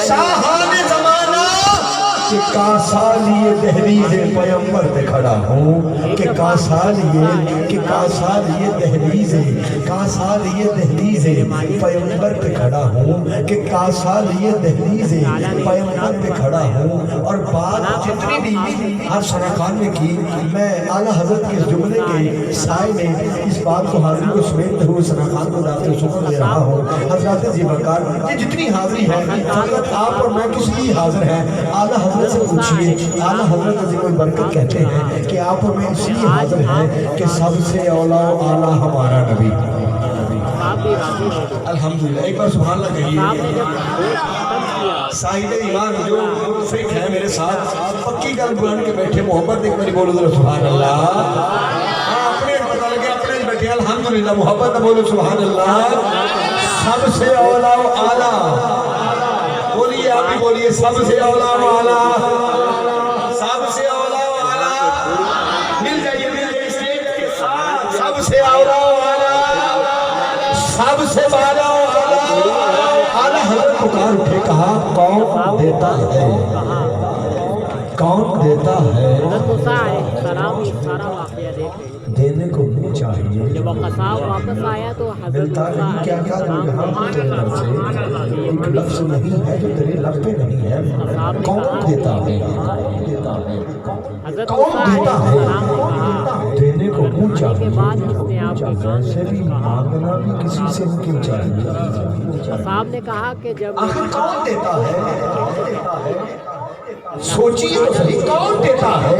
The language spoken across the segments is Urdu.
شاہان زمانہ کہ کاسا لیے دہلیز پیمبر پہ کھڑا ہوں، کہ کاسا لیے دہلیز پیمبر پہ کھڑا ہوں، کہ کاسا لیے دہلیز پیمبر پہ کھڑا ہوں۔ اور بات جتنی بھی ہر شرخان نے کی، میں اعلیٰ حضرت کے جملے کے سائے میں اس بات کو حاضری کو سمیٹتے ہوئے شرخان کو داخل سکن دے رہا ہوں۔ حضرات جی وقار یہ جتنی حاضری ہے فقط آپ اور میں کس لیے حاضر ہیں؟ اعلیٰ حضرت سے پوچھئے، اعلیٰ حضرت عظیم البرکت کہتے ہیں کہ آپ اور میں اس لیے حاضر ہیں کہ سب سے اولا و اعلیٰ ہمارا نبی۔ الحمدللہ، ایک بار سبحان اللہ کہیے۔ صاحب ایمان جو فکر ہے میرے ساتھ پکی گل بلند کے بیٹھے، محبت ایک باری بولو ذرا سبحان اللہ۔ اپنے پتہ لگے اپنے بیٹھے الحمدللہ، محبت نہ بولو سبحان اللہ۔ سب سے اولا و اعلیٰ، بولیے آپ ہی بولیے، سب سے اولا و اعلیٰ، سب سے اولا و اعلیٰ، مل جائیے اسٹیج کے ساتھ، سب سے اولا و اعلیٰ، سب سے بالا و اعلیٰ۔ اعلیٰ حضرت پکار اٹھے، کہا کون دیتا ہے؟ کون دیتا ہے؟ دینے کو بھی چاہیے، جب قصاب واپس آیا تو ملتا نہیں کیا کیا جو یہاں کو تیرے در سے ایک لفظ نہیں ہے جو تیرے لب پہ نہیں ہے۔ کون دیتا ہے؟ کون دیتا ہے؟ دینے کو بھی چاہیے، ویسے بھی مانگنا بھی کسی سے کیوں چاہیے؟ قصاب نے کہا کہ جب آخر کون دیتا ہے؟ سوچیے تو صحیح، کون دیتا ہے؟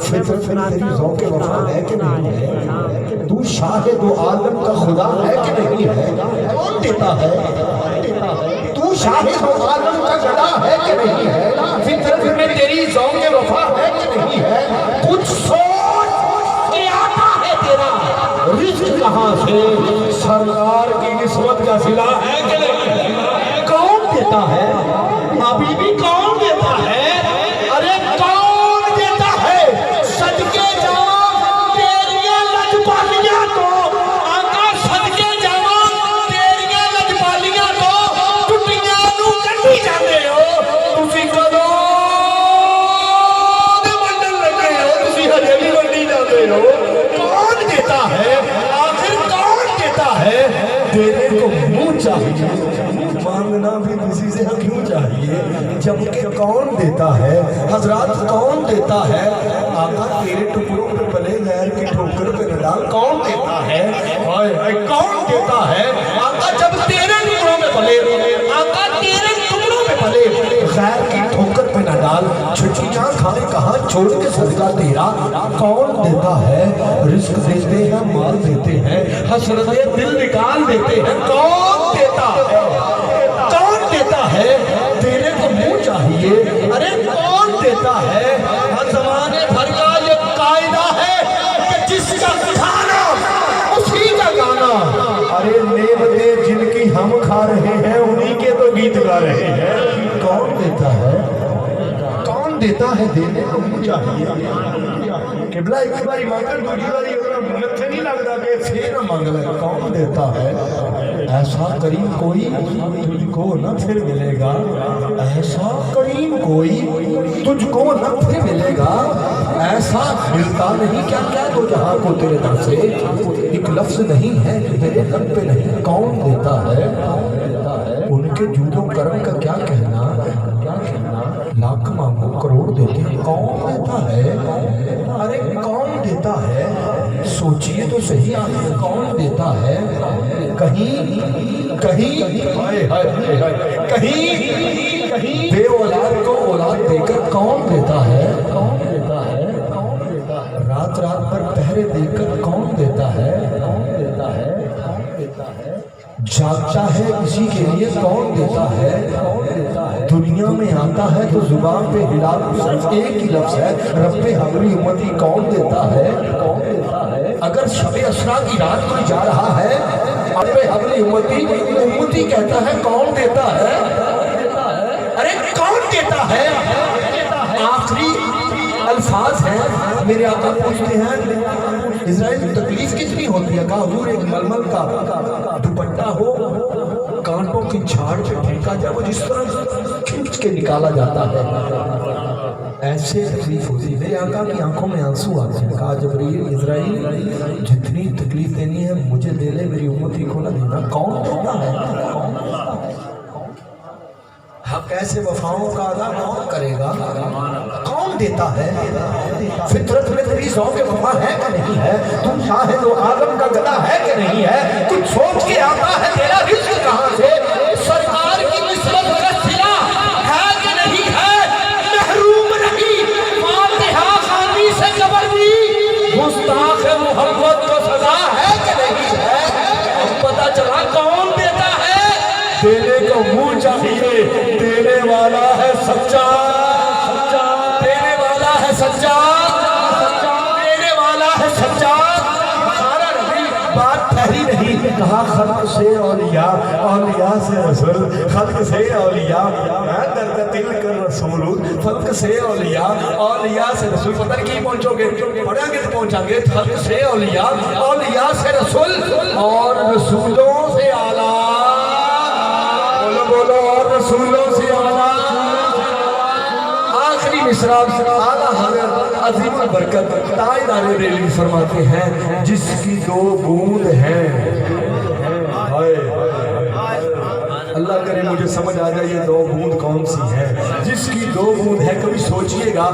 فطرت میں تیری ذوق وفا ہے کہ نہیں ہے؟ تو شاہ دو عالم کا خدا ہے کہ نہیں ہے؟ کون دیتا ہے؟ تو شاہ دو عالم کا گدا ہے کہ نہیں ہے؟ فطرت میں تیری ذوق وفا ہے کہ نہیں ہے؟ کچھ سوچ کہ آتا ہے تیرا رزق کہاں سے؟ سرکار کی نسبت کا صلہ ہے کہ نہیں ہے؟ کون دیتا ہے؟ ابھی بھی کون دیتا ہے؟ ارے کون دیتا ہے؟ صدقے جاؤ تیریاں لجپالیاں تو، آقا صدقے جاؤ تیریاں لجپالیاں تو، ٹوٹیاں نو کٹی جاندے ہو، تسی کدوں دے منڈل لگے ہو، تسی ہجے بھی منڈی جاندے ہو۔ کون دیتا ہے؟ آخر کون دیتا ہے؟ دینے کو منہ چاہیے، مانگنا بھی کسی سے کیوں چاہیے؟ جبکہ کون دیتا ہے؟ حضرات کون دیتا ہے؟ آقا تیرے ٹکڑوں پہ پلے غیر کی ٹھوکر پہ نہ ڈال، کون دیتا ہے؟ کون دیتا ہے؟ آقا جب تیرے ٹکڑوں میں پلے، آقا تیرے ٹکڑوں میں پلے غیر کی ٹھوکر پہ نہ ڈال، چھٹیاں کھائے کہاں چھوڑ کے صدقہ تیرا۔ کون دیتا ہے؟ رزق دیتے ہیں، مال دیتے ہیں، حسرت دل نکال دیتے ہیں، کون دیتا ہے؟ کون دیتا ہے؟ دینے کو منہ چاہیے، ارے کون دیتا ہے؟ ہر زمانے بھر کا یہ قاعدہ ہے کہ جس کا کھانا اسی کا گانا۔ ارے نعمتیں جن کی ہم کھا رہے ہیں انہی کے تو گیت گا رہے ہیں۔ کون دیتا ہے؟ کون دیتا ہے؟ دینے کو منہ چاہیے۔ قبلہ ایک باری مانگل دوسری باری متھے نہیں لگتا کہ پھر مانگ لے۔ کون دیتا ہے؟ ایسا کریم کوئی تجھ کو نہ پھر ملے گا، ایسا کریم کوئی تجھ کو نہ پھر ملے گا، ایسا ملتا نہیں کیا کیا تو جہاں کو تیرے در سے ایک لفظ نہیں ہے تیرے لب پہ نہیں۔ کون دیتا ہے؟ ان کے جود و کرم کا کیا کہنا، لاکھ مانگو کروڑ دیتے ہیں۔ کون دیتا ہے؟ ارے کون دیتا ہے؟ سوچئے تو صحیح آخر کون دیتا ہے؟ کہیں بے اولاد کو اولاد دے کر کون دیتا ہے؟ رات رات پر پہرے دے کر کون دیتا ہے؟ جاگتا ہے اسی کے لیے کون دیتا ہے؟ دنیا میں آتا ہے تو زبان پہ ہلال صرف ایک ہی لفظ ہے، رب حبلی امتی کون دیتا ہے؟ اگر شب اسرا کی رات کو جا رہا ہے رب حبلی امتی کہتا ہے، کون دیتا ہے؟ ارے کون دیتا ہے؟ آخری الفاظ ہیں میرے آقا پوچھتے ہیں اسرائیل تکلیف کتنی ہوتی ہے؟ کہا حضور ایک ململ کا دوپٹہ ہو کی جھاڑ پہ پھینکا جائے وہ جس طرح کھینچ کے نکالا جاتا ہے ایسے تکلیف ہوتی ہے۔ میرے آقا کی آنکھوں میں آنسو آتے ہیں، کہا جبرائیل اسرائیل جتنی تکلیف دینی ہے مجھے دے لے، میری امتی کو نہ دینا۔ کون دیتا ہے؟ کون دیتا ہے؟ حق ایسے وفاؤں کا ادا کون کرے گا؟ کون دیتا ہے؟ فطرت میں تیری ذوق وفا ہے کہ نہیں ہے؟ تم شاہد و عالم کا گدا ہے کہ نہیں ہے؟ کچھ سوچ کے آتا ہے تیرا رزق کہاں سے؟ سرکار کی نسبت کا صلہ ہے کہ نہیں ہے؟ محروم نہیں، فاتحہ خوانی سے قبر دی، گستاخ محمد کو سزا ہے کہ نہیں ہے؟ اب پتہ چلا کون دیتا ہے؟ دینے کو منہ چاہیے، دینے والا ہے سچا، دینے والا ہے سچا، دینے والا ہے سچا۔ ہمارا نبی بات ٹھہری نہیں، کہا خلق سے اولیاء، اولیاء سے رسول، خلق سے اولیاء، درد دل کر رسول، خلق سے اولیاء، اولیاء سے رسول۔ پتہ نہیں کی پہنچو گے، پڑھیں گے تو پہنچا گے۔ خلق سے اولیاء، اولیاء سے رسول، اور رسولوں سے اعلیٰ، بولو اور رسولوں سے اعلیٰ۔ آخری مصرع اعلیٰ حضرت عظیم البرکت تاجدار ریلی فرماتے ہیں جس کی دو بوند ہیں، اللہ کرے مجھے سمجھ آ جائے یہ دو بوند کون سی ہے، جس کی دو بوند ہے۔ کبھی سوچئے گا،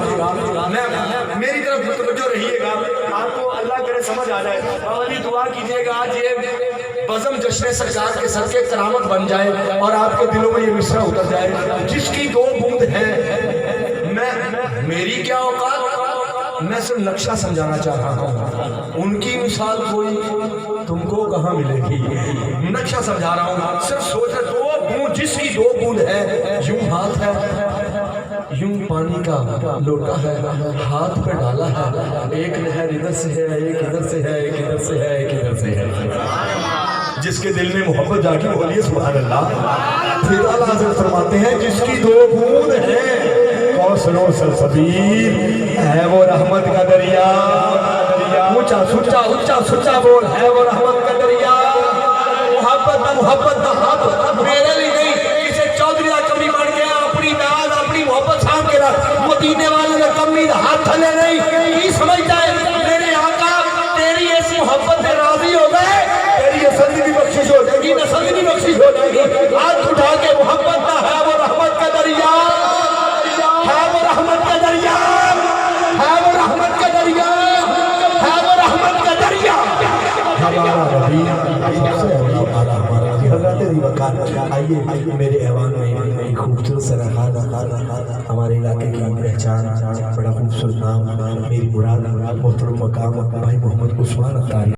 میری طرف متوجہ رہیے گا، آپ کو اللہ کرے سمجھ آ جائے، باولی دعا کیجئے گا آج یہ بزم جشن سرکار کے سر کے کرامت بن جائے اور آپ کے دلوں میں یہ مصرع اتر جائے، جس کی دو بوند ہے۔ میری کیا اوقات، میں صرف نقشہ سمجھانا چاہ رہا ہوں، ان کی مثال کوئی تم کو کہاں ملے گی، نقشہ سمجھا رہا ہوں، صرف سوچ رہے دو بوند، جس کی دو بوند ہے، یوں ہاتھ ہے، یوں پانی کا لوٹا ہے، ہاتھ پہ ڈالا ہے، ایک نہر ادھر سے ہے، ایک ادھر سے ہے، ایک ادھر سے ہے، ایک ادھر سے ہے۔ جس کے دل میں محبت جاگی بولیے سبحان اللہ۔ پھر اللہ حضرت فرماتے ہیں جس کی دو بوند ہیں، کوثر و سلسبیل ہے وہ رحمت کا دریا، اونچا سچا اونچا سچا بول، ہے وہ رحمت کا دریا۔ محبت نہ میرے لیے نہیں، کسے چودھری کا کمی بڑھ گیا، اپنی ناز اپنی محبت سام کے رکھ، وہ دینے والے نے کمی ہاتھ تھلے نہیں، کی سمجھتا ہے میرے آقا تیری ایسی محبت سے راضی ہو گئے، تیری نسل بھی بخشش ہو جائے گی، نسل بھی بخشش ہو جائے گی۔ ہاتھ اٹھا کے محبت نہ ہے وہ رحمت کا دریا، ہے وہ رحمت کا دریا، ہے وہ رحمت کا دریا، ہے وہ رحمت کا دریا۔ ہمارا نبی سب سے ہمارا حضرت ریوکار، آئیے میرے ایوان میں ایک خوبصورت سا خانہ، ہمارے علاقے کی پہچان، بڑا خوبصورت نام، میری مراد محترم مقام بھائی محمد عثمان اختاری۔